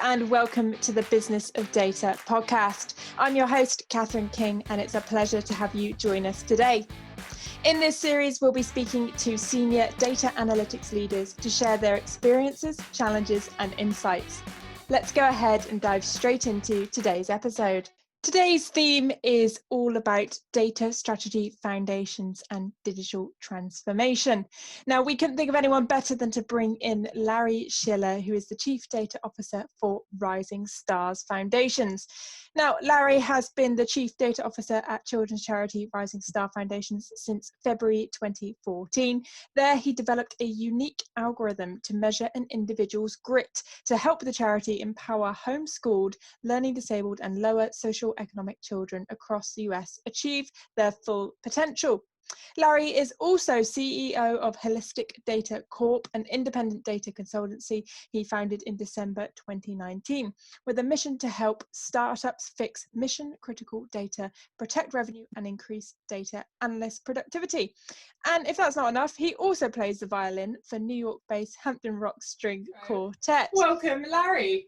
and welcome to the Business of Data podcast. I'm your host, Catherine King, and it's a pleasure to have you join us today. In this series, we'll be speaking to senior data analytics leaders to share their experiences, challenges, and insights. Let's go ahead and dive straight into today's episode. Today's theme is all about data strategy foundations and digital transformation. Now, we couldn't think of anyone better than to bring in Larry Shiller, who is the Chief Data Officer for Rising Stars Foundations. Now, Larry has been the Chief Data Officer at children's charity Rising Star Foundations since February 2014. There, he developed a unique algorithm to measure an individual's grit to help the charity empower homeschooled, learning disabled, and lower socioeconomic children across the US achieve their full potential. Larry is also CEO of Holistic Data Corp, an independent data consultancy he founded in December 2019, with a mission to help startups fix mission-critical data, protect revenue, and increase data analyst productivity. And if that's not enough, he also plays the violin for New York-based Hampton Rock String Quartet. Welcome, Larry.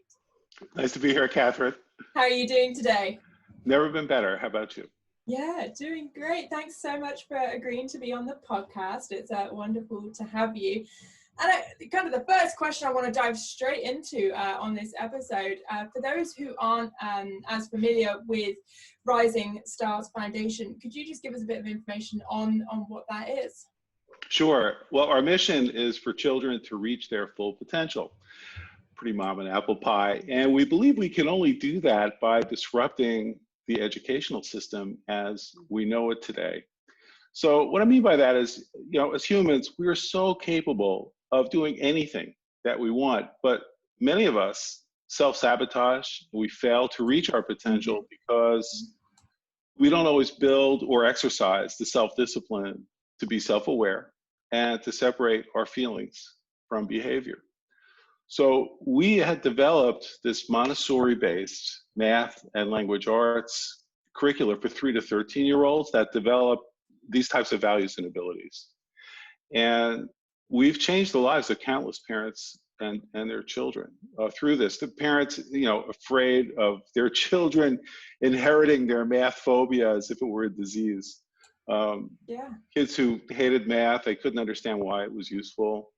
Nice to be here, Catherine. How are you doing today? Never been better. How about you? Yeah, doing great. Thanks so much for agreeing to be on the podcast. It's wonderful to have you. And kind of the first question I want to dive straight into on this episode, for those who aren't as familiar with Rising Stars Foundation, could you just give us a bit of information on what that is? Sure. Well, our mission is for children to reach their full potential. Pretty mom and apple pie. And we believe we can only do that by disrupting the educational system as we know it today. So what I mean by that is, as humans, we are so capable of doing anything that we want, but many of us self-sabotage. We fail to reach our potential because we don't always build or exercise the self-discipline to be self-aware and to separate our feelings from behavior. So we had developed this Montessori-based math and language arts curricula for 3 to 13-year-olds that develop these types of values and abilities. And we've changed the lives of countless parents and their children through this. The parents, afraid of their children inheriting their math phobia as if it were a disease. Kids who hated math, they couldn't understand why it was useful.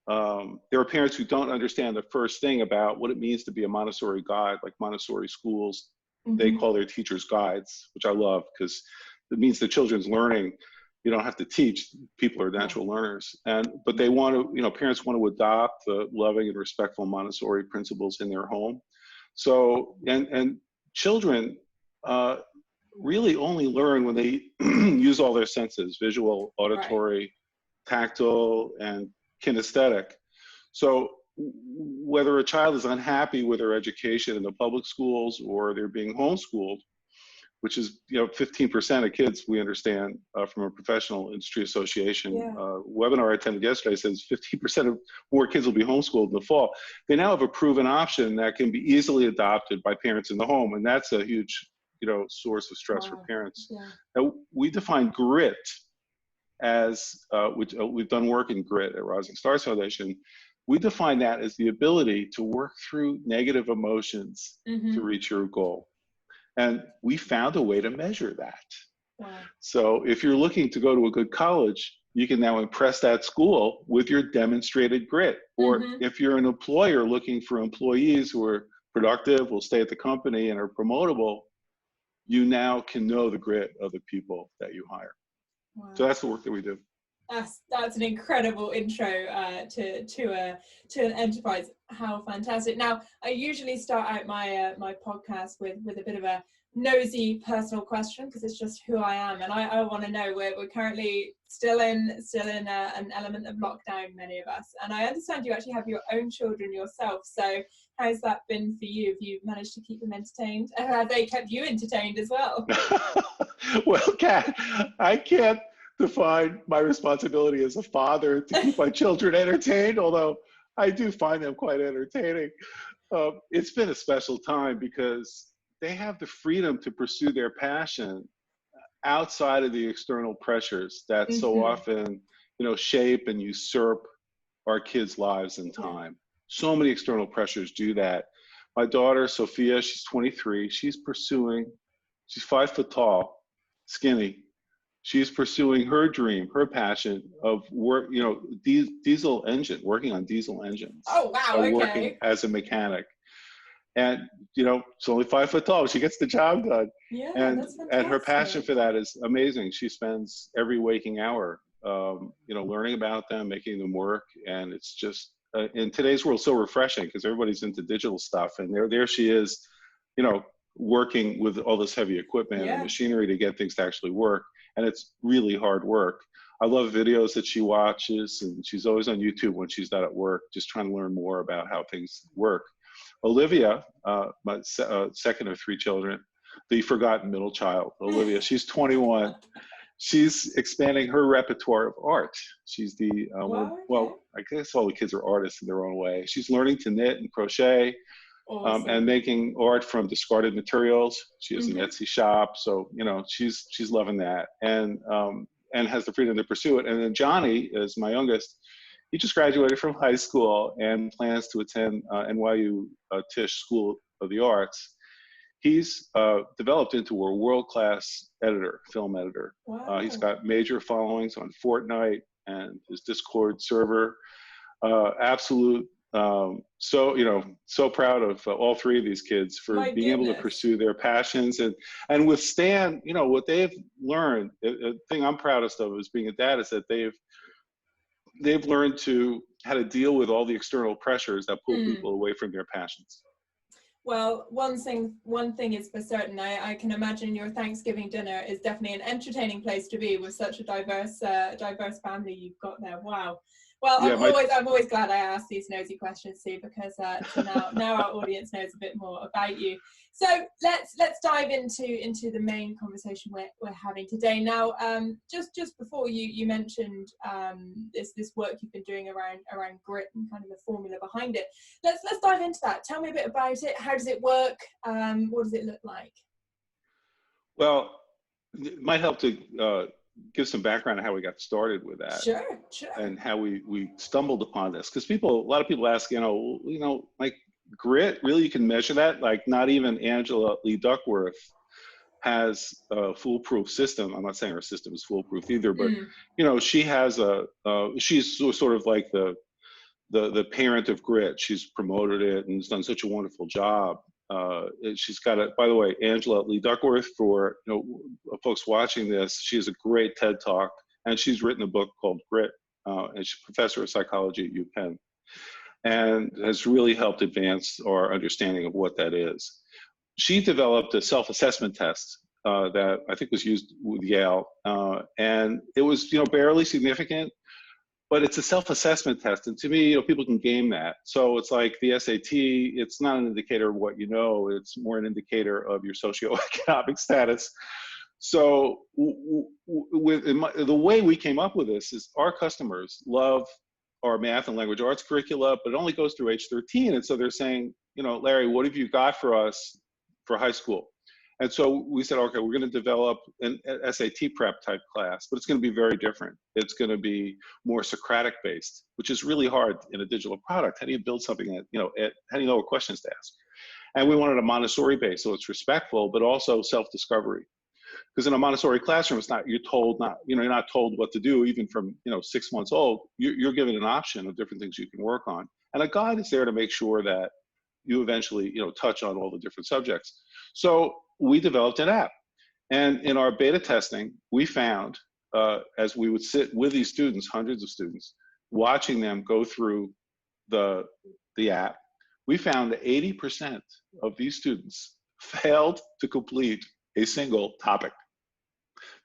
There are parents who don't understand the first thing about what it means to be a Montessori guide, like Montessori schools. They call their teachers guides, which I love because it means the children's learning. You don't have to teach, people are natural learners. But they want to, parents want to adopt the loving and respectful Montessori principles in their home. So, and children really only learn when they use all their senses, visual, auditory, tactile, and kinesthetic. So whether a child is unhappy with their education in the public schools or they're being homeschooled, which is 15% of kids, we understand from a professional industry association webinar I attended yesterday, says 15% of more kids will be homeschooled in the fall. They now have a proven option that can be easily adopted by parents in the home, and that's a huge source of stress for parents. Now, we define grit as, we've done work in grit at Rising Stars Foundation. We define that as the ability to work through negative emotions to reach your goal. And we found a way to measure that. So if you're looking to go to a good college, you can now impress that school with your demonstrated grit. Or if you're an employer looking for employees who are productive, will stay at the company and are promotable, you now can know the grit of the people that you hire. So that's the work that we do. That's an incredible intro to an enterprise. How fantastic! Now, I usually start out my my podcast with a bit of a nosy personal question because it's just who I am, and I want to know. We're currently still in an element of lockdown, many of us, and I understand you actually have your own children yourself. So how's that been for you? Have you managed to keep them entertained? Have they kept you entertained as well? Well, Kat, I can't define my responsibility as a father to keep my children entertained, although I do find them quite entertaining. It's been a special time because they have the freedom to pursue their passion outside of the external pressures that so often, shape and usurp our kids' lives and time. So many external pressures do that. My daughter, Sophia, she's 23. She's 5 foot tall, skinny. She's pursuing her dream, her passion of work, diesel engine, working on diesel engines. Oh, wow, okay. Working as a mechanic. And, she's only 5 foot tall. She gets the job done. Yeah, and, that's fantastic. And her passion for that is amazing. She spends every waking hour, learning about them, making them work. And it's just, in today's world, so refreshing because everybody's into digital stuff. And there she is, working with all this heavy equipment and machinery to get things to actually work. And it's really hard work. I love videos that she watches, and she's always on YouTube when she's not at work, just trying to learn more about how things work. Olivia, my second of 3 children, the forgotten middle child, Olivia, she's 21. She's expanding her repertoire of art. She's the, I guess all the kids are artists in their own way. She's learning to knit and crochet. Awesome. And making art from discarded materials. She has an Etsy shop, so she's loving that, and has the freedom to pursue it. And then Johnny is my youngest. He just graduated from high school and plans to attend NYU Tisch School of the Arts. He's developed into a world-class editor, film editor. Wow. He's got major followings on Fortnite and his Discord server. Absolute. So proud of all 3 of these kids for being able to pursue their passions and withstand, what they've learned. The thing I'm proudest of as being a dad is that they've learned how to deal with all the external pressures that pull people away from their passions. Well, one thing is for certain. I can imagine your Thanksgiving dinner is definitely an entertaining place to be with such a diverse family you've got there. Wow. Well, I'm always glad I asked these nosy questions too, because now our audience knows a bit more about you. So let's dive into the main conversation we're having today. Now, just before you mentioned this work you've been doing around grit and kind of the formula behind it. Let's dive into that. Tell me a bit about it. How does it work? What does it look like? Well, it might help to give some background on how we got started with that. Sure. And how we stumbled upon this, because a lot of people ask, like grit, really, you can measure that? Like, not even Angela Lee Duckworth has a foolproof system. I'm not saying her system is foolproof either, but she has she's sort of like the parent of grit. She's promoted it and has done such a wonderful job. She's got by the way, Angela Lee Duckworth, for folks watching this, she has a great TED Talk, and she's written a book called Grit, and she's a professor of psychology at UPenn, and has really helped advance our understanding of what that is. She developed a self-assessment test that I think was used with Yale, and it was barely significant. But it's a self-assessment test, and to me, people can game that. So it's like the SAT. It's not an indicator of what you know. It's more an indicator of your socioeconomic status. So the way we came up with this is our customers love our math and language arts curricula, but it only goes through age 13. And so they're saying, Larry, what have you got for us for high school? And so we said, okay, we're going to develop an SAT prep type class, but it's going to be very different. It's going to be more Socratic based, which is really hard in a digital product. How do you build something that, how do you know what questions to ask? And we wanted a Montessori base, so it's respectful, but also self-discovery. Because in a Montessori classroom, you're not told what to do, even from 6 months old. You're given an option of different things you can work on, and a guide is there to make sure that you eventually touch on all the different subjects. So we developed an app, and in our beta testing, we found as we would sit with these students, hundreds of students, watching them go through the app, we found that 80% of these students failed to complete a single topic.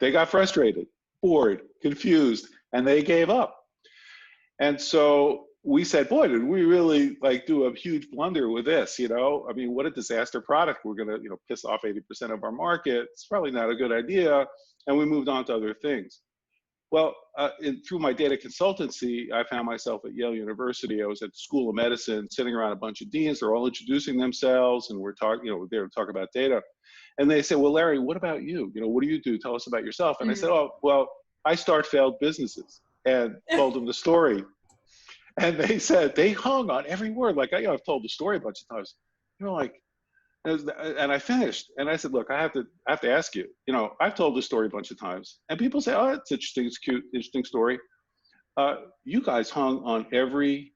They got frustrated, bored, confused, and they gave up. And so we said, boy, did we really do a huge blunder with this, I mean, what a disaster product. We're gonna, piss off 80% of our market. It's probably not a good idea. And we moved on to other things. Well, through my data consultancy, I found myself at Yale University. I was at the School of Medicine, sitting around a bunch of deans. They're all introducing themselves, and we're there to talk about data. And they said, well, Larry, what about you? What do you do? Tell us about yourself. And I said, oh, well, I start failed businesses, and told them the story. And they said, they hung on every word. I've told the story a bunch of times. like, and I finished, and I said, look, I have to ask you. I've told this story a bunch of times, and people say, oh, it's interesting, it's cute, interesting story. You guys hung on every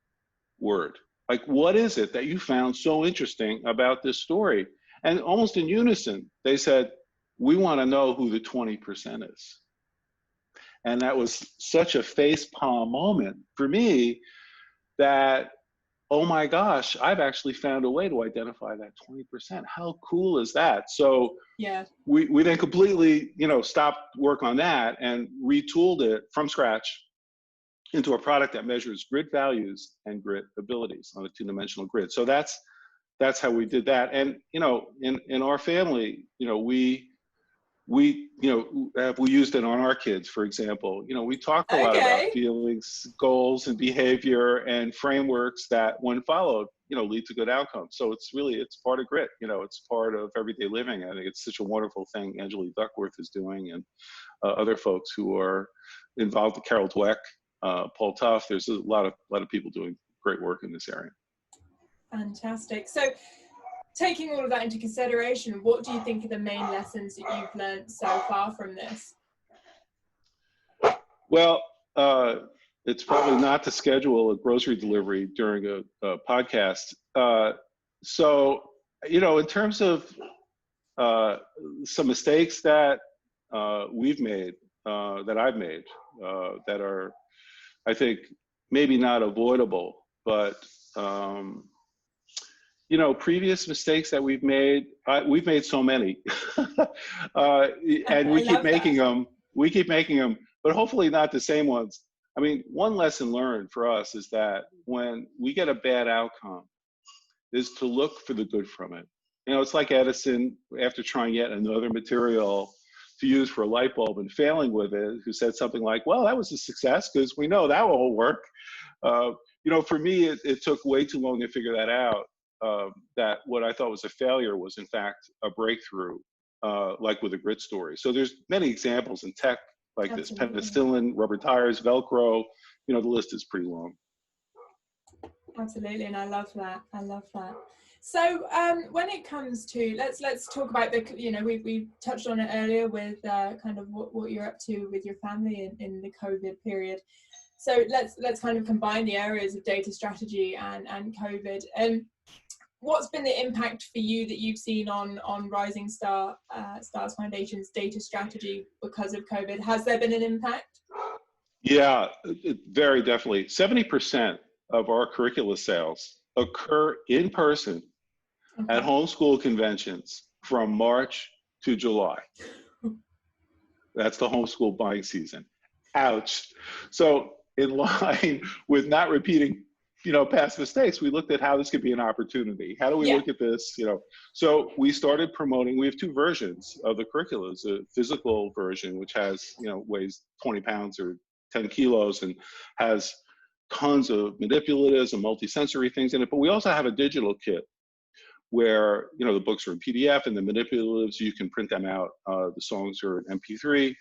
word. Like, what is it that you found so interesting about this story? And almost in unison, they said, we want to know who the 20% is. And that was such a facepalm moment for me that, oh my gosh, I've actually found a way to identify that 20%. How cool is that? So yeah, we then completely, stopped work on that and retooled it from scratch into a product that measures grid values and grid abilities on a two-dimensional grid. So that's how we did that. And in our family, we used it on our kids, for example. We talked a lot about okay, feelings, goals, and behavior and frameworks that, when followed, lead to good outcomes. So it's part of grit. It's part of everyday living. I think it's such a wonderful thing Angela Duckworth is doing, and other folks who are involved with Carol Dweck, Paul Tough. There's a lot of people doing great work in this area. fantastic. So, taking all of that into consideration, what do you think are the main lessons that you've learned so far from this? Well, it's probably not to schedule a grocery delivery during a podcast. So, in terms of some mistakes that we've made, that I've made, that are, I think, maybe not avoidable, but previous mistakes that we've made so many, and we keep making them. We keep making them, but hopefully not the same ones. I mean, one lesson learned for us is that when we get a bad outcome, is to look for the good from it. It's like Edison, after trying yet another material to use for a light bulb and failing with it, who said something like, well, that was a success because we know that will work. For me, it took way too long to figure that out. That what I thought was a failure was in fact a breakthrough, like with a grit story. So there's many examples in tech like Absolutely. this: penicillin, rubber tires, Velcro. The list is pretty long. Absolutely, and I love that. So when it comes to, let's talk about we touched on it earlier with kind of what you're up to with your family in the COVID period. So let's kind of combine the areas of data strategy and COVID. What's been the impact for you that you've seen on Rising Stars Foundation's data strategy because of COVID? Has there been an impact? Yeah, very definitely. 70% of our curricula sales occur in person at homeschool conventions from March to July. That's the homeschool buying season. Ouch. So in line with not repeating, past mistakes, we looked at how this could be an opportunity. How do we look at this? So we started promoting. We have two versions of the curricula. A physical version, which has, weighs 20 pounds or 10 kilos and has tons of manipulatives and multisensory things in it. But we also have a digital kit where, the books are in PDF and the manipulatives, you can print them out. The songs are in MP3.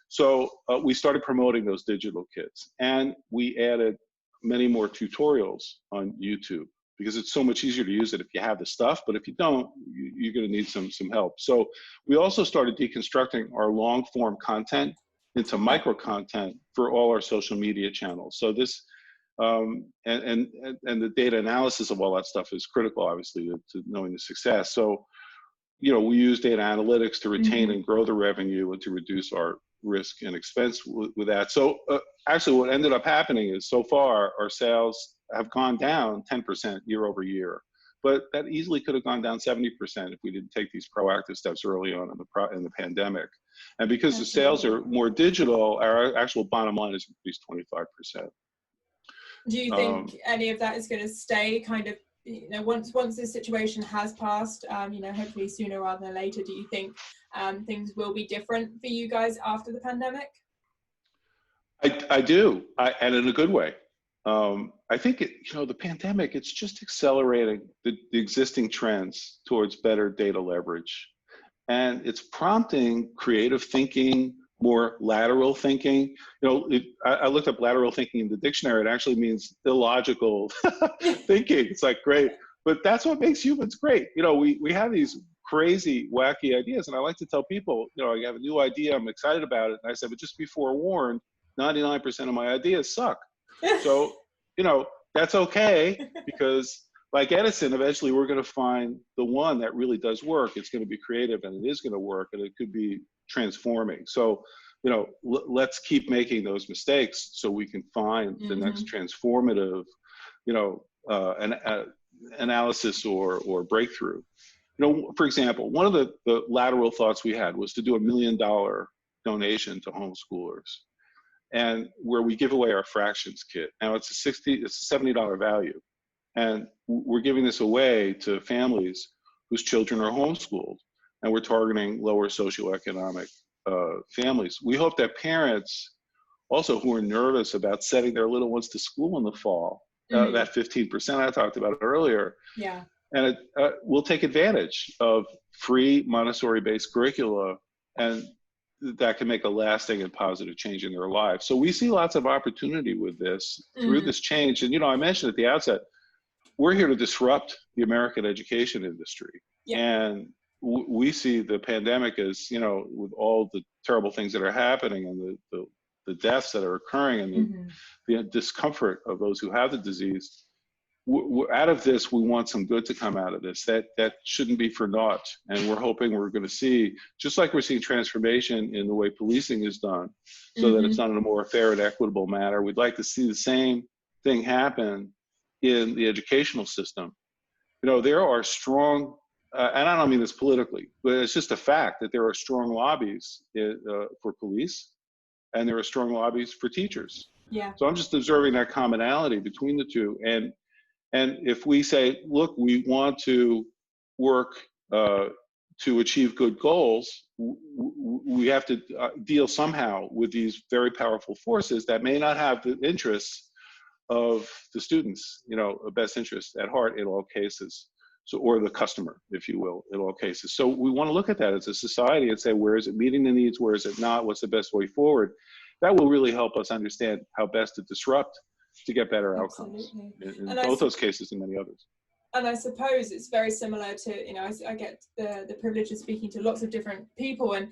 So we started promoting those digital kits, and we added many more tutorials on YouTube because it's so much easier to use it if you have the stuff. But if you don't, you're going to need some help. So we also started deconstructing our long form content into micro content for all our social media channels. So this and the data analysis of all that stuff is critical, obviously, to knowing the success. So we use data analytics to retain and grow the revenue and to reduce our risk and expense with that. So actually what ended up happening is so far our sales have gone down 10% year over year, but that easily could have gone down 70% if we didn't take these proactive steps early on in the pandemic. And because the sales are more digital, our actual bottom line has increased 25%. Do you think any of that is going to stay kind of, once this situation has passed, hopefully sooner rather than later, do you think things will be different for you guys after the pandemic? I do, and in a good way. I think the pandemic, it's just accelerating the existing trends towards better data leverage, and it's prompting creative thinking, more lateral thinking. I looked up lateral thinking in the dictionary. It actually means illogical thinking. It's like, great. but that's what makes humans great. You know, we have these crazy, wacky ideas. And I like to tell people, you know, I have a new idea, I'm excited about it. And I said, but just be forewarned, 99% of my ideas suck. So, you know, that's okay, because like Edison, eventually we're going to find the one that really does work. It's going to be creative and it is going to work and it could be transforming. So, you know, let's keep making those mistakes so we can find the next transformative, you know, analysis or breakthrough. You know, for example, one of the lateral thoughts we had was to do $1 million donation to homeschoolers, and where we give away our fractions kit. Now it's a $70 value, and we're giving this away to families whose children are homeschooled, and we're targeting lower socioeconomic families. We hope that parents also who are nervous about sending their little ones to school in the fall, that 15% I talked about earlier, and it will take advantage of free Montessori-based curricula, and that can make a lasting and positive change in their lives. So we see lots of opportunity with this through this change. And, you know, I mentioned at the outset, we're here to disrupt the American education industry. And we see the pandemic as, you know, with all the terrible things that are happening and the deaths that are occurring and the discomfort of those who have the disease, out of this, we want some good to come out of this. That shouldn't be for naught. And we're hoping we're going to see, just like we're seeing transformation in the way policing is done, so that it's done in a more fair and equitable manner. We'd like to see the same thing happen in the educational system. You know, there are strong, and I don't mean this politically, but it's just a fact that there are strong lobbies for police, and there are strong lobbies for teachers. So I'm just observing that commonality between the two. And if we say, look, we want to work to achieve good goals, we have to deal somehow with these very powerful forces that may not have the interests of the students, you know, best interest at heart in all cases. So, or the customer, if you will, in all cases. So we want to look at that as a society and say, where is it meeting the needs? Where is it not? What's the best way forward? That will really help us understand how best to disrupt to get better outcomes in both those cases and many others. And I suppose it's very similar to, you know, I get the privilege of speaking to lots of different people, and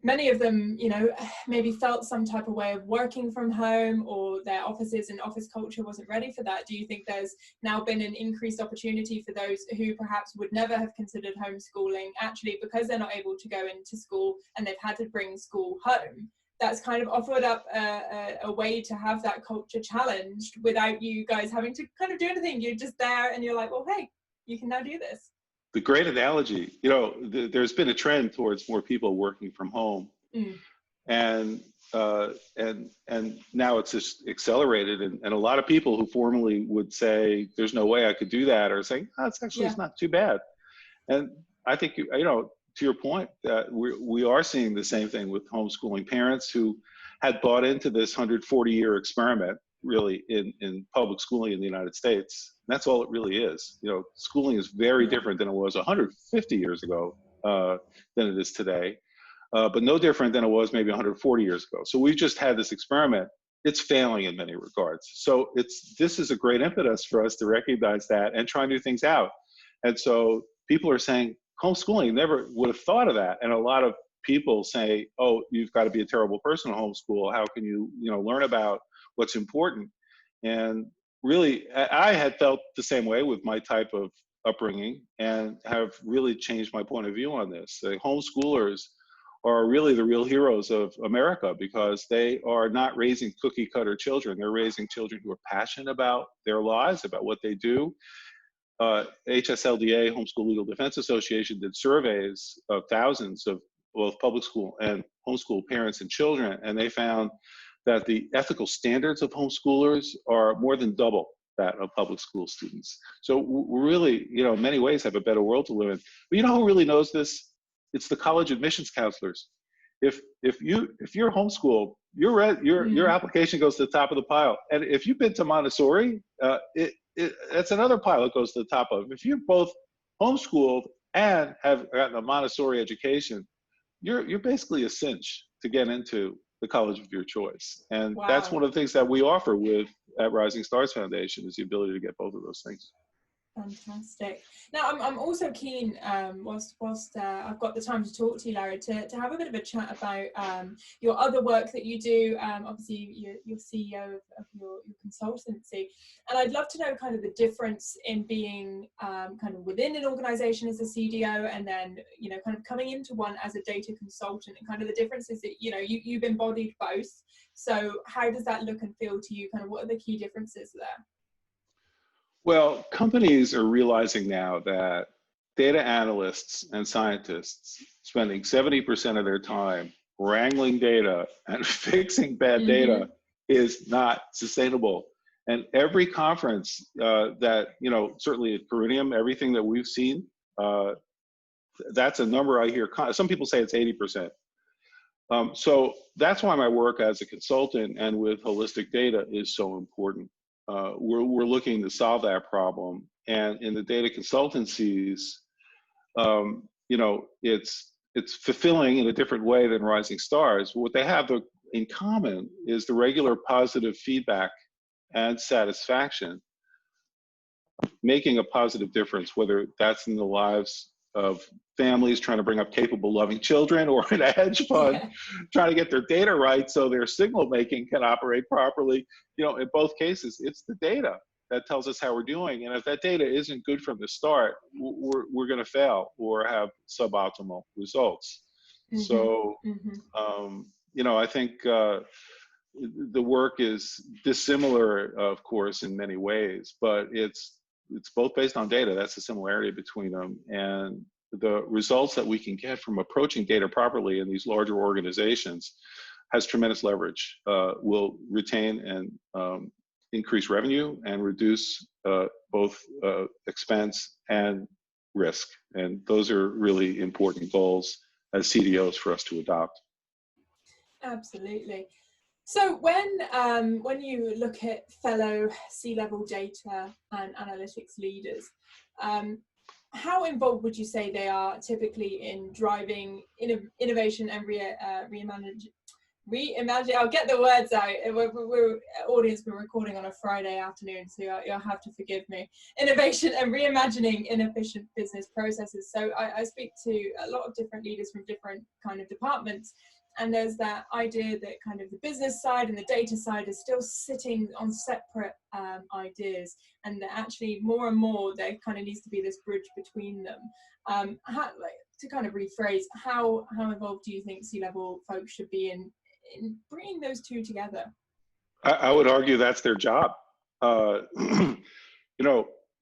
many of them, you know, maybe felt some type of way of working from home, or their offices and office culture wasn't ready for that. Do you think there's now been an increased opportunity for those who perhaps would never have considered homeschooling, actually, because they're not able to go into school and they've had to bring school home? That's kind of offered up a way to have that culture challenged without you guys having to kind of do anything. You're just there and you're like, well, hey, you can now do this. The great analogy, you know, there's been a trend towards more people working from home, and now it's just accelerated. And a lot of people who formerly would say, there's no way I could do that, are saying, oh, it's actually, it's not too bad. And I think, you know, to your point, that we are seeing the same thing with homeschooling parents who had bought into this 140-year experiment, really, in public schooling in the United States. And that's all it really is. You know, schooling is very different than it was 150 years ago than it is today, but no different than it was maybe 140 years ago. So we've just had this experiment. It's failing in many regards. So this is a great impetus for us to recognize that and try new things out. And so people are saying, homeschooling, never would have thought of that. And a lot of people say, oh, you've got to be a terrible person to homeschool. How can you, you know, learn about what's important? And really, I had felt the same way with my type of upbringing, and have really changed my point of view on this. The homeschoolers are really the real heroes of America, because they are not raising cookie cutter children. They're raising children who are passionate about their lives, about what they do. HSLDA, Homeschool Legal Defense Association, did surveys of thousands of both public school and homeschool parents and children, and they found that the ethical standards of homeschoolers are more than double that of public school students. So we really, you know, in many ways have a better world to live in. But you know who really knows this? It's the college admissions counselors. If you're homeschooled, your application goes to the top of the pile. And if you've been to Montessori, that's another pile it goes to the top of. If you're both homeschooled and have gotten a Montessori education, you're basically a cinch to get into the college of your choice. And that's one of the things that we offer at Rising Stars Foundation, is the ability to get both of those things. Fantastic. Now, I'm also keen, whilst I've got the time to talk to you, Larry, to have a bit of a chat about your other work that you do. Obviously, you're CEO of your consultancy, and I'd love to know kind of the difference in being kind of within an organisation as a CDO, and then kind of coming into one as a data consultant, and kind of the differences that you've embodied both. So, how does that look and feel to you? Kind of what are the key differences there? Well, companies are realizing now that data analysts and scientists spending 70% of their time wrangling data and fixing bad data is not sustainable. And every conference that, certainly at Perineum, everything that we've seen, that's a number I hear. Some people say it's 80%. So that's why my work as a consultant and with holistic data is so important. We're looking to solve that problem, and in the data consultancies, it's fulfilling in a different way than Rising Stars. What they have in common is the regular positive feedback and satisfaction, making a positive difference, whether that's in the lives of families trying to bring up capable, loving children, or in a hedge fund trying to get their data right so their signal making can operate properly. In both cases, it's the data that tells us how we're doing. And if that data isn't good from the start, we're going to fail or have suboptimal results. So, I think the work is dissimilar, of course, in many ways, but it's both based on data. That's the similarity between them. And the results that we can get from approaching data properly in these larger organizations has tremendous leverage. Will retain and increase revenue and reduce both expense and risk. And those are really important goals as CDOs for us to adopt. Absolutely. So when you look at fellow C-level data and analytics leaders, how involved would you say they are typically in driving innovation and reimagine? I'll get the words out. We're audience been recording on a Friday afternoon, so you'll have to forgive me. Innovation and reimagining inefficient business processes. So I speak to a lot of different leaders from different kind of departments. And there's that idea that kind of the business side and the data side is still sitting on separate ideas, and that actually more and more there kind of needs to be this bridge between them. To kind of rephrase, how involved do you think C-level folks should be in bringing those two together? I would argue that's their job.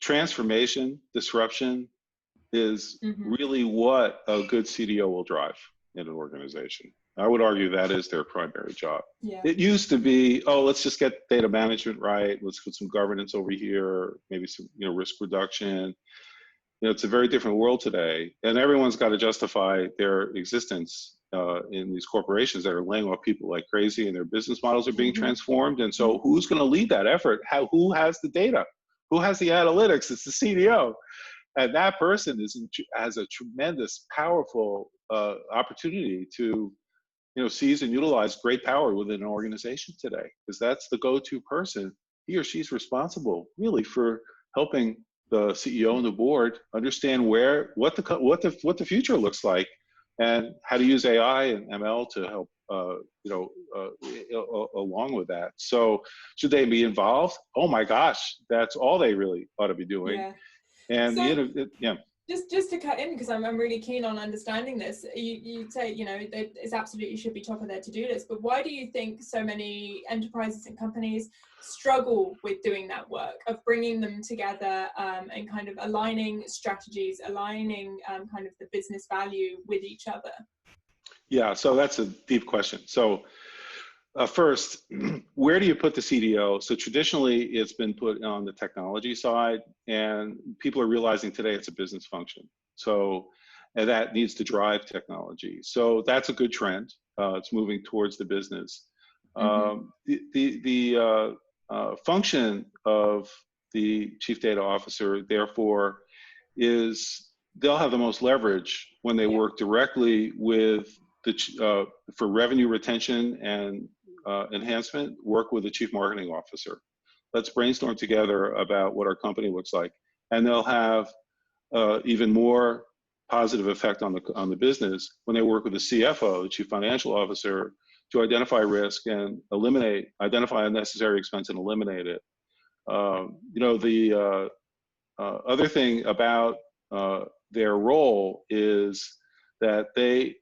Transformation, disruption is really what a good CDO will drive in an organization. I would argue that is their primary job. Yeah. It used to be, let's just get data management right. Let's put some governance over here, maybe some, risk reduction. It's a very different world today, and everyone's got to justify their existence in these corporations that are laying off people like crazy, and their business models are being transformed. And so, who's going to lead that effort? Who has the data? Who has the analytics? It's the CDO, and that person has a tremendous, powerful opportunity to seize and utilize great power within an organization today, because that's the go-to person. He or she's responsible really for helping the CEO and the board understand what the future looks like, and how to use AI and ML to help along with that. So should they be involved? Oh my gosh, that's all they really ought to be doing. Yeah. And so, Just to cut in, because I'm really keen on understanding this. You say, it's absolutely should be top of their to-do list, but why do you think so many enterprises and companies struggle with doing that work of bringing them together and kind of aligning strategies, aligning kind of the business value with each other? Yeah, so that's a deep question. So first, where do you put the CDO? So traditionally, it's been put on the technology side, and people are realizing today it's a business function. So, and that needs to drive technology. So that's a good trend. It's moving towards the business. The function of the chief data officer, therefore, is they'll have the most leverage when they work directly with for revenue retention and enhancement, work with the chief marketing officer. Let's brainstorm together about what our company looks like. and they'll have even more positive effect on the business when they work with the CFO, the Chief Financial Officer, to identify risk and identify unnecessary expense and eliminate it. You know, the other thing about their role is that they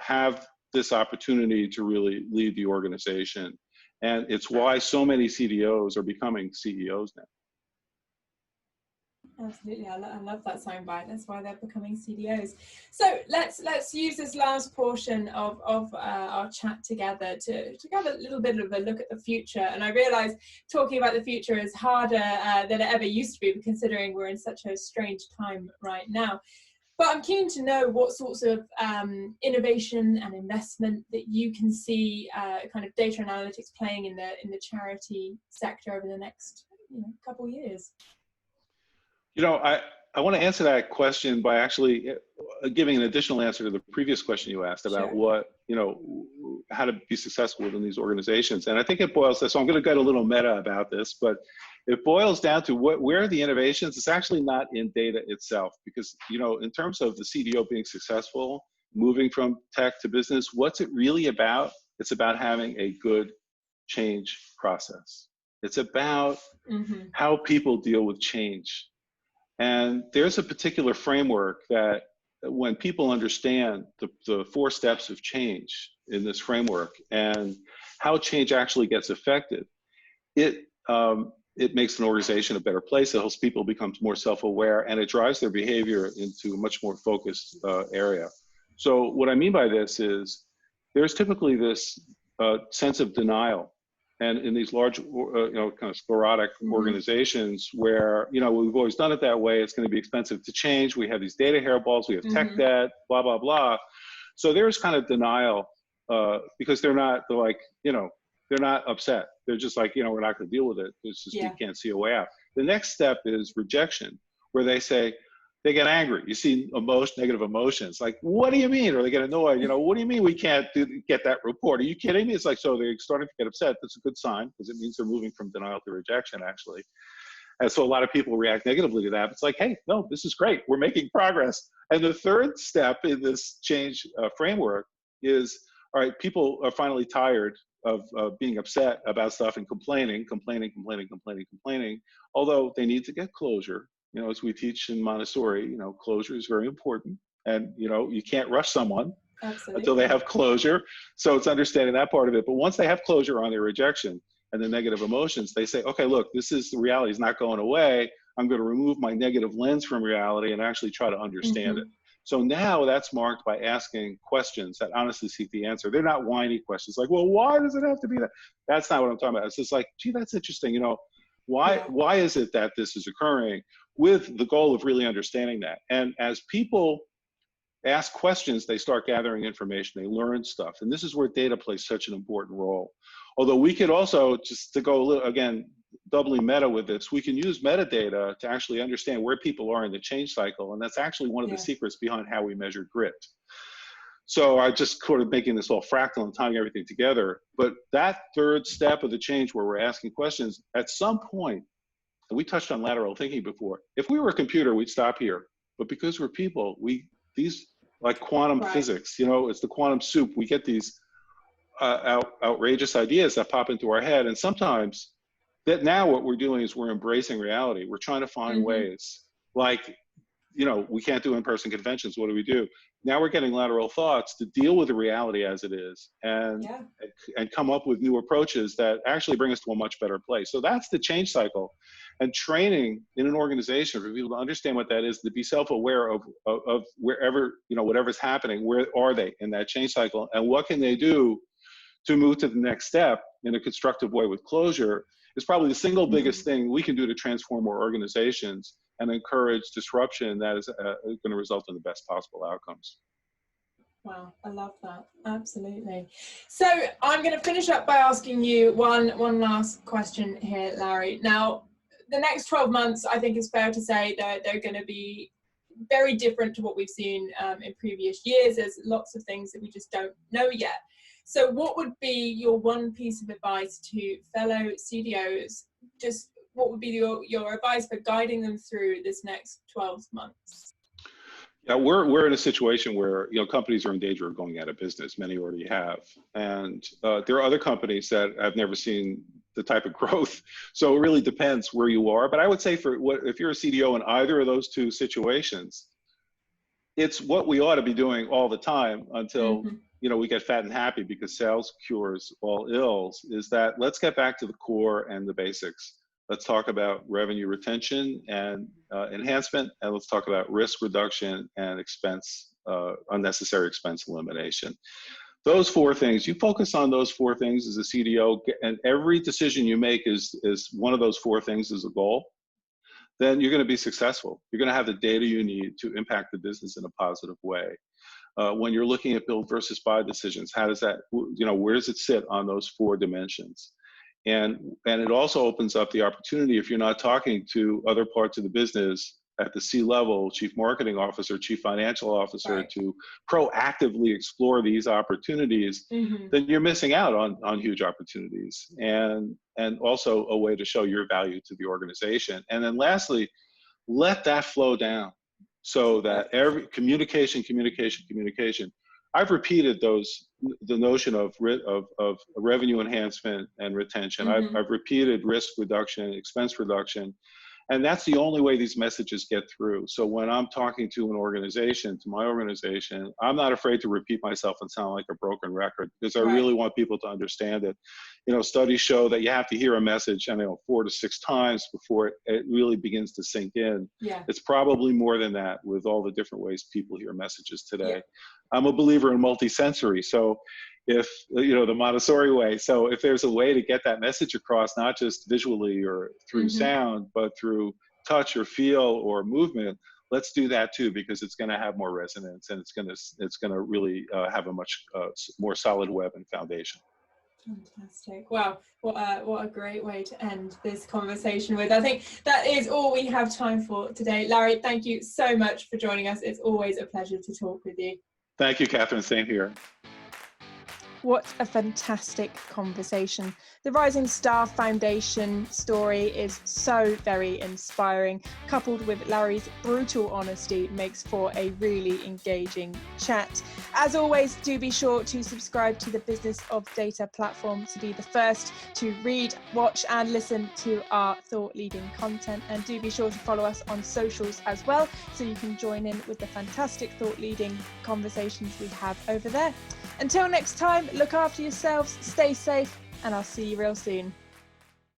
have this opportunity to really lead the organization. And it's why so many CDOs are becoming CEOs now. Absolutely, I love that soundbite. That's why they're becoming CDOs. So let's use this last portion of our chat together to have a little bit of a look at the future. And I realise talking about the future is harder than it ever used to be, considering we're in such a strange time right now. But I'm keen to know what sorts of innovation and investment that you can see kind of data analytics playing in the charity sector over the next couple of years. You know, I want to answer that question by actually giving an additional answer to the previous question you asked about what, how to be successful within these organizations. And I think it boils down, so I'm going to get a little meta about this, but it boils down to where are the innovations? It's actually not in data itself, because, in terms of the CDO being successful, moving from tech to business, what's it really about? It's about having a good change process. It's about how people deal with change. And there's a particular framework that when people understand the 4 steps of change in this framework and how change actually gets affected, it makes an organization a better place. It helps people become more self-aware, and it drives their behavior into a much more focused area. So what I mean by this is there's typically this sense of denial. And in these large, kind of sclerotic organizations where, we've always done it that way, it's going to be expensive to change. We have these data hairballs, we have tech debt, blah, blah, blah. So there's kind of denial because they're not upset. They're just like, we're not going to deal with it. It's just, you can't see a way out. The next step is rejection, where they get angry. You see negative emotions, like, what do you mean? Or they get annoyed, what do you mean we can't get that report? Are you kidding me? It's like, so they're starting to get upset. That's a good sign, because it means they're moving from denial to rejection, actually. And so a lot of people react negatively to that. It's like, hey, no, this is great. We're making progress. And the third step in this change framework is, all right, people are finally tired of being upset about stuff and complaining, although they need to get closure. As we teach in Montessori, closure is very important, and you can't rush someone until they have closure. So it's understanding that part of it. But once they have closure on their rejection and the negative emotions, they say, okay, look, the reality is not going away. I'm going to remove my negative lens from reality and actually try to understand it. So now that's marked by asking questions that honestly seek the answer. They're not whiny questions like, well, why does it have to be that? That's not what I'm talking about. It's just like, gee, that's interesting. Why is it that this is occurring, with the goal of really understanding that. And as people ask questions, they start gathering information, they learn stuff. And this is where data plays such an important role. Although we could also, just to go a little, again, doubly meta with this, we can use metadata to actually understand where people are in the change cycle. And that's actually one of the secrets behind how we measure grit. So I just sort of making this all fractal and tying everything together. But that third step of the change, where we're asking questions, at some point, and we touched on lateral thinking before. If we were a computer, we'd stop here. But because we're people, these like quantum physics, it's the quantum soup. We get these outrageous ideas that pop into our head. And sometimes now what we're doing is we're embracing reality. We're trying to find ways, like, we can't do in-person conventions. What do? Now we're getting lateral thoughts to deal with the reality as it is and come up with new approaches that actually bring us to a much better place. So that's the change cycle. And training in an organization for people to understand what that is, to be self-aware of wherever, whatever's happening, where are they in that change cycle, and what can they do to move to the next step in a constructive way with closure, is probably the single biggest thing we can do to transform our organizations and encourage disruption that is going to result in the best possible outcomes. Wow, I love that. Absolutely. So I'm going to finish up by asking you one last question here, Larry. Now, the next 12 months, I think it's fair to say that they're going to be very different to what we've seen in previous years. There's lots of things that we just don't know yet. So what would be your one piece of advice to fellow CDOs, just what would be your advice for guiding them through this next 12 months? Yeah, we're in a situation where companies are in danger of going out of business. Many already have, and there are other companies that have never seen the type of growth. So it really depends where you are. But I would say if you're a CDO in either of those two situations, it's what we ought to be doing all the time until we get fat and happy, because sales cures all ills. Is that let's get back to the core and the basics. Let's talk about revenue retention and enhancement, and let's talk about risk reduction and unnecessary expense elimination. Those four things, you focus on those four things as a CDO, and every decision you make is one of those four things as a goal, then you're going to be successful. You're going to have the data you need to impact the business in a positive way. When you're looking at build versus buy decisions, how does that, where does it sit on those four dimensions? And it also opens up the opportunity, if you're not talking to other parts of the business at the C-level, chief marketing officer, chief financial officer, right, to proactively explore these opportunities, then you're missing out on huge opportunities, and also a way to show your value to the organization. And then lastly, let that flow down so that every communication. I've repeated the notion of revenue enhancement and retention. I've repeated risk reduction, expense reduction, and that's the only way these messages get through. So when I'm talking to an organization, to my organization, I'm not afraid to repeat myself and sound like a broken record, because I really want people to understand it. Studies show that you have to hear a message, 4 to 6 times before it really begins to sink in. Yeah. It's probably more than that with all the different ways people hear messages today. Yeah. I'm a believer in multisensory. So if, the Montessori way, so if there's a way to get that message across, not just visually or through sound, but through touch or feel or movement, let's do that too, because it's going to have more resonance, and it's going to really have a much more solid web and foundation. Fantastic. Wow, what a great way to end this conversation with. I think that is all we have time for today. Larry, thank you so much for joining us. It's always a pleasure to talk with you. Thank you, Catherine. Same here. What a fantastic conversation. The Rising Star Foundation story is so very inspiring, coupled with Larry's brutal honesty makes for a really engaging chat. As always, do be sure to subscribe to the Business of Data platform to be the first to read, watch and listen to our thought-leading content. And do be sure to follow us on socials as well, so you can join in with the fantastic thought-leading conversations we have over there. Until next time, look after yourselves, stay safe, and I'll see you real soon.